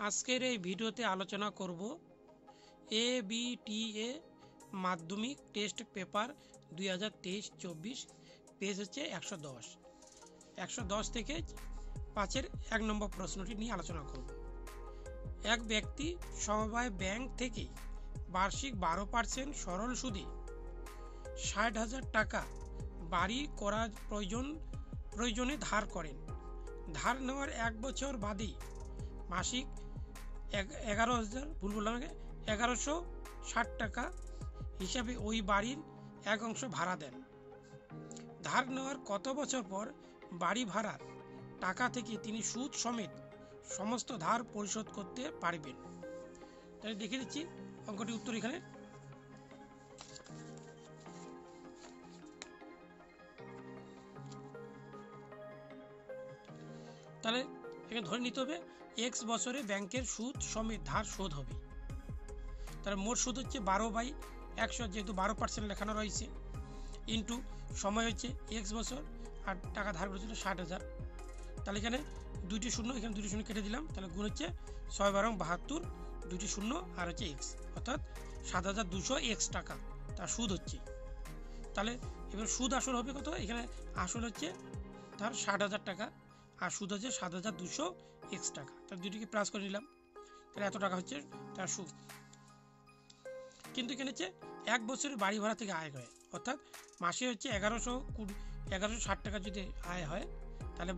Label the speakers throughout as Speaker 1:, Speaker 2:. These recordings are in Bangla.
Speaker 1: আজকের এই ভিডিওতে আলোচনা করব ABTA মাধ্যমিক টেস্ট পেপার 2023-24 পেজ হচ্ছে 110 থেকে 5-এর 1 নম্বর প্রশ্নটি নিয়ে আলোচনা করব। এক ব্যক্তি সমবায় ব্যাংক থেকে বার্ষিক 12% সরল সুদে 60,000 টাকা বাড়ি করার প্রয়োজনে ধার করেন। ধার নেওয়ার 1 বছর বাদে মাসিক 1160 টাকা হিসাবে ওই বাড়ির এক অংশ ভাড়া দেন। ধার নেওয়ার কত বছর পর বাড়ি ভাড়ার টাকা থেকে তিনি সুদ সমেত সমস্ত ধার পরিশোধ করতে পারবেন? তাহলে দেখে দিচ্ছি অঙ্কটি উত্তর এখানে। তাহলে এখানে ধরে নিতে হবে x বছরে ব্যাংকের সুদ সমেত ধার শোধ হবে। তাহলে মোট সুদ হচ্ছে 12/100, যেহেতু 12% লেখানো রয়েছে, ইন্টু সময় হচ্ছে x বছর আর টাকা ধার করেছিল 60,000। তাহলে এখানে দুইটি শূন্য, এখানে দুটি শূন্য কেটে দিলাম, তাহলে গুণ হচ্ছে 6/72, দুটি শূন্য আর হচ্ছে x, অর্থাৎ 7,200 টাকা তার সুদ হচ্ছে। তাহলে এবার সুদ আসল হবে কত? এখানে আসল হচ্ছে তার 60,000 টাকা আর সুদ হচ্ছে 7,200 টাকা। তাহলে দুটিকে প্লাস করে নিলাম, তাহলে এত টাকা হচ্ছে তার সুদ। কিন্তু এখানে হচ্ছে 1 বছরের বাড়ি ভাড়া থেকে আয় হয়, অর্থাৎ মাসে হচ্ছে 1160 টাকা যদি আয় হয়, তাহলে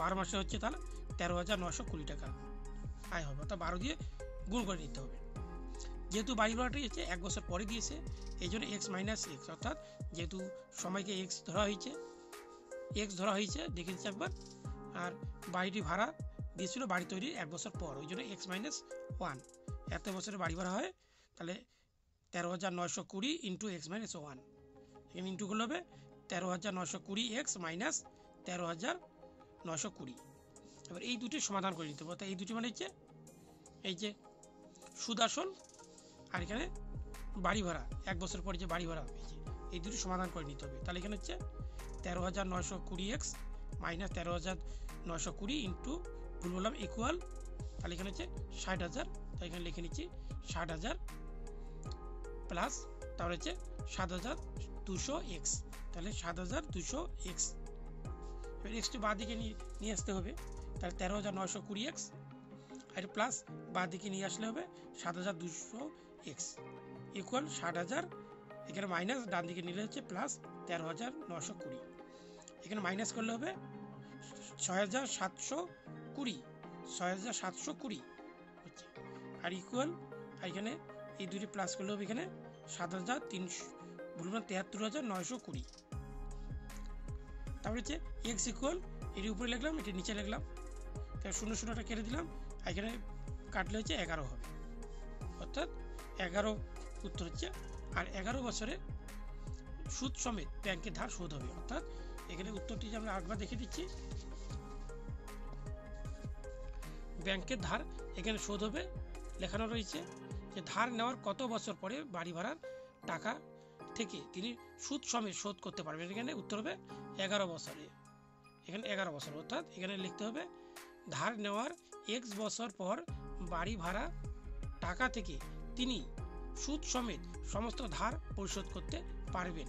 Speaker 1: 12 মাসে হচ্ছে তাহলে 13,920 টাকা আয় হবে, অর্থাৎ 12 দিয়ে গুণ করে নিতে হবে। যেহেতু বাড়ি ভাড়াটি হচ্ছে 1 বছর পরে দিয়েছে, এই জন্য x - x, অর্থাৎ যেহেতু সময়কে x ধরা হয়েছে দেখে দিচ্ছি একবার। আর বাড়িটি ভাড়া দিয়েছিল বাড়ি তৈরির 1 বছর পর, ওই জন্য x - 1, এত বছরের বাড়ি ভাড়া হয়, তাহলে 13,920 ইন্টু x - 1, এখানে ইন্টু করলে হবে 13,920 x মাইনাস 13,920। এবার এই দুটি সমাধান করে নিতে হবে, অর্থাৎ এই দুটি মানে হচ্ছে এই যে সুদ আসল আর এখানে বাড়ি ভাড়া 1 বছর পরে যে বাড়ি ভাড়া হয়েছে, এই দুটি সমাধান করে নিতে হবে। তাহলে এখানে হচ্ছে 13,920 x মাইনাস 13,920 ইন্টু ভুল বললাম ইকুয়াল, তাহলে এখানে হচ্ছে 60,000, তাই এখানে লিখে নিচ্ছি 60,000 প্লাস তাহলে হচ্ছে 7,200 x, তাহলে 7,200 x। এবার এক্সটি বাঁ দিকে নিয়ে আসতে হবে, তাহলে 13,920 x আর প্লাস বাঁ দিকে নিয়ে আসলে হবে 7,200 x ইকুয়াল 60,000, এখানে মাইনাস ডান দিকে নিলে হচ্ছে প্লাস 13,920, এখানে মাইনাস করলে হবে 6,720 হচ্ছে, আর ইকুয়াল এখানে এই দুটি প্লাস করলে হবে এখানে 73,920। তারপরে হচ্ছে এক্স ইকুয়াল এটি উপরে লিখলাম, এটি নিচে লিখলাম, তাই 0 কেটে দিলাম, এখানে কাটলে হচ্ছে 11 হবে, অর্থাৎ 11 উত্তর হচ্ছে। আর 11 বছরে সুদ সমেত ব্যাংকের ধার শোধ হবে, অর্থাৎ এখানে উত্তরটি আমরা আরেকবার দেখে দিচ্ছি। ব্যাংকের ধার এখানে শোধ হবে, লেখানো রয়েছে যে ধার নেওয়ার কত বছর পরে বাড়ি ভাড়ার টাকা থেকে তিনি সুদ সমেত শোধ করতে পারবেন। এখানে উত্তর হবে 11 বছরে, এখানে 11 বছর, অর্থাৎ এখানে লিখতে হবে ধার নেওয়ার x বছর পর বাড়ি ভাড়া টাকা থেকে তিনি সুদ সমেত সমস্ত ধার পরিশোধ করতে পারবেন।